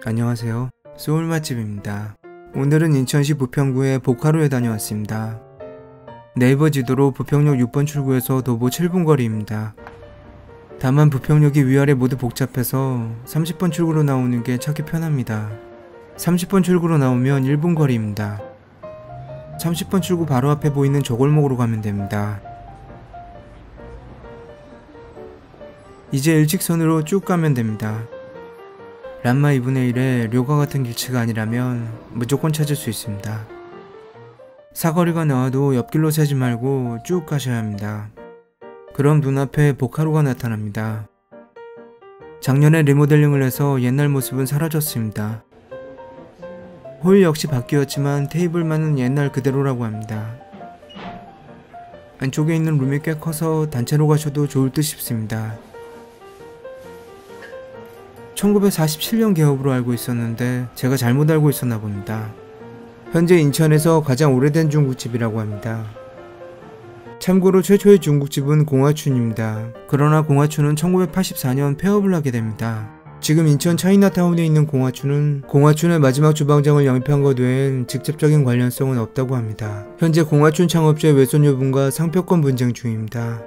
안녕하세요. 소울 맛집입니다. 오늘은 인천시 부평구의 보카로에 다녀왔습니다. 네이버 지도로 부평역 6번 출구에서 도보 7분 거리입니다. 다만 부평역이 위아래 모두 복잡해서 30번 출구로 나오는 게 찾기 편합니다. 30번 출구로 나오면 1분 거리입니다. 30번 출구 바로 앞에 보이는 저 골목으로 가면 됩니다. 이제 일직선으로 쭉 가면 됩니다. 람마 2분의 1의 료가 같은 길치가 아니라면 무조건 찾을 수 있습니다. 사거리가 나와도 옆길로 새지 말고 쭉 가셔야 합니다. 그럼 눈앞에 보카로가 나타납니다. 작년에 리모델링을 해서 옛날 모습은 사라졌습니다. 홀 역시 바뀌었지만 테이블만은 옛날 그대로라고 합니다. 안쪽에 있는 룸이 꽤 커서 단체로 가셔도 좋을 듯 싶습니다. 1947년 개업으로 알고 있었는데 제가 잘못 알고 있었나 봅니다. 현재 인천에서 가장 오래된 중국집이라고 합니다. 참고로 최초의 중국집은 공화춘입니다. 그러나 공화춘은 1984년 폐업을 하게 됩니다. 지금 인천 차이나타운에 있는 공화춘의 마지막 주방장을 영입한 것 외엔 직접적인 관련성은 없다고 합니다. 현재 공화춘 창업주의 외손 여분과 상표권 분쟁 중입니다.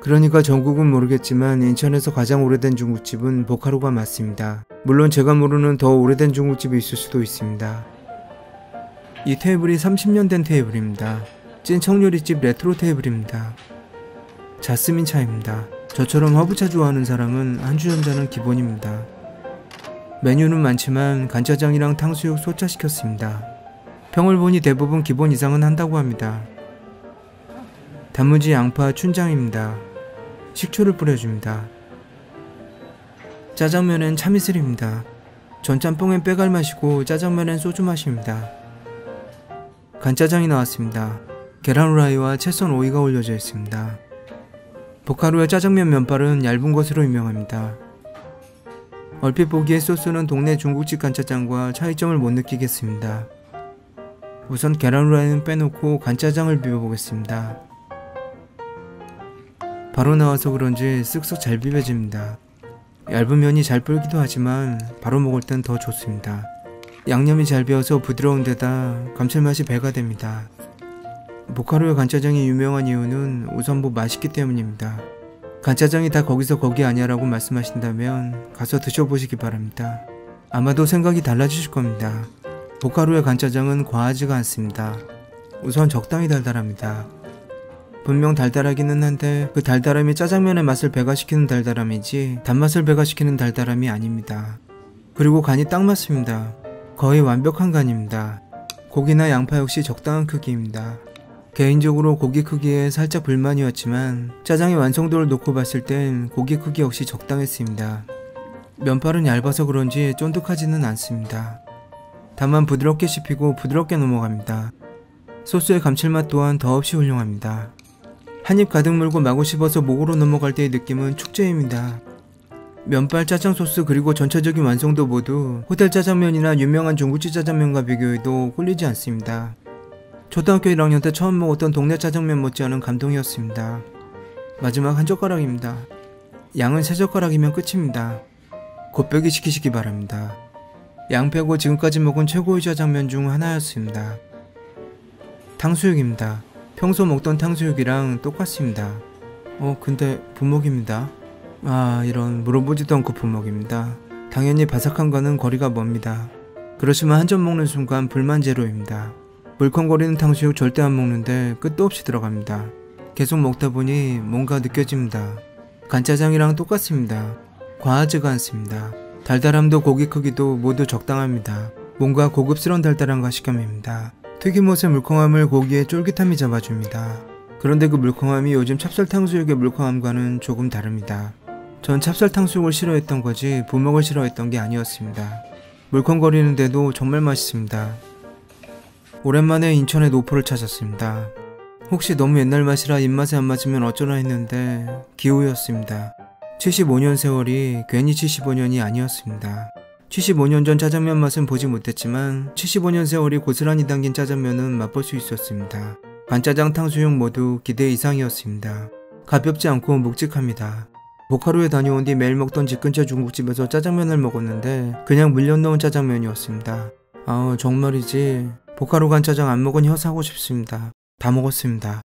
그러니까 전국은 모르겠지만 인천에서 가장 오래된 중국집은 보카로가 맞습니다. 물론 제가 모르는 더 오래된 중국집이 있을 수도 있습니다. 이 테이블이 30년 된 테이블입니다. 찐 청요리집 레트로 테이블입니다. 자스민 차입니다. 저처럼 허브차 좋아하는 사람은 한 주전자는 기본입니다. 메뉴는 많지만 간짜장이랑 탕수육 소짜 시켰습니다. 평을 보니 대부분 기본 이상은 한다고 합니다. 단무지, 양파, 춘장입니다. 식초를 뿌려줍니다. 짜장면엔 참이슬입니다. 전짬뽕엔 빼갈 맛이고 짜장면엔 소주 맛입니다. 간짜장이 나왔습니다. 계란 후라이와 채썬 오이가 올려져 있습니다. 보카로의 짜장면 면발은 얇은 것으로 유명합니다. 얼핏 보기에 소스는 동네 중국집 간짜장과 차이점을 못 느끼겠습니다. 우선 계란 후라이는 빼놓고 간짜장을 비벼보겠습니다. 바로 나와서 그런지 쓱쓱 잘 비벼집니다. 얇은 면이 잘 불기도 하지만 바로 먹을 땐 더 좋습니다. 양념이 잘 배어서 부드러운 데다 감칠맛이 배가 됩니다. 보카로의 간짜장이 유명한 이유는 우선 맛있기 때문입니다. 간짜장이 다 거기서 거기 아니야 라고 말씀하신다면 가서 드셔보시기 바랍니다. 아마도 생각이 달라지실 겁니다. 보카로의 간짜장은 과하지가 않습니다. 우선 적당히 달달합니다. 분명 달달하기는 한데 그 달달함이 짜장면의 맛을 배가시키는 달달함이지 단맛을 배가시키는 달달함이 아닙니다. 그리고 간이 딱 맞습니다. 거의 완벽한 간입니다. 고기나 양파 역시 적당한 크기입니다. 개인적으로 고기 크기에 살짝 불만이었지만 짜장의 완성도를 놓고 봤을 땐 고기 크기 역시 적당했습니다. 면발은 얇아서 그런지 쫀득하지는 않습니다. 다만 부드럽게 씹히고 부드럽게 넘어갑니다. 소스의 감칠맛 또한 더없이 훌륭합니다. 한입 가득 물고 마구 씹어서 목으로 넘어갈 때의 느낌은 축제입니다. 면발, 짜장 소스 그리고 전체적인 완성도 모두 호텔 짜장면이나 유명한 중국집 짜장면과 비교해도 꿀리지 않습니다. 초등학교 1학년 때 처음 먹었던 동네 짜장면 못지않은 감동이었습니다. 마지막 한 젓가락입니다. 양은 3젓가락이면 끝입니다. 곱빼기 시키시기 바랍니다. 양 빼고 지금까지 먹은 최고의 짜장면 중 하나였습니다. 탕수육입니다. 평소 먹던 탕수육이랑 똑같습니다. 근데 부먹입니다. 이런 물어보지도 않고 부먹입니다. 당연히 바삭한 거는 거리가 멉니다. 그렇지만 한 점 먹는 순간 불만 제로입니다. 물컹거리는 탕수육 절대 안 먹는데 끝도 없이 들어갑니다. 계속 먹다 보니 뭔가 느껴집니다. 간짜장이랑 똑같습니다. 과하지가 않습니다. 달달함도 고기 크기도 모두 적당합니다. 뭔가 고급스러운 달달함과 식감입니다. 튀김옷의 물컹함을 고기의 쫄깃함이 잡아줍니다. 그런데 그 물컹함이 요즘 찹쌀 탕수육의 물컹함과는 조금 다릅니다. 전 찹쌀 탕수육을 싫어했던 거지 부먹을 싫어했던 게 아니었습니다. 물컹거리는데도 정말 맛있습니다. 오랜만에 인천의 노포를 찾았습니다. 혹시 너무 옛날 맛이라 입맛에 안 맞으면 어쩌나 했는데 기우였습니다. 75년 세월이 괜히 75년이 아니었습니다. 75년 전 짜장면 맛은 보지 못했지만 75년 세월이 고스란히 담긴 짜장면은 맛볼 수 있었습니다. 간짜장, 탕수육 모두 기대 이상이었습니다. 가볍지 않고 묵직합니다. 보카로에 다녀온 뒤 매일 먹던 집 근처 중국집에서 짜장면을 먹었는데 그냥 물엿 넣은 짜장면이었습니다. 정말이지 보카로 간 짜장 안 먹은 혀 사고 싶습니다. 다 먹었습니다.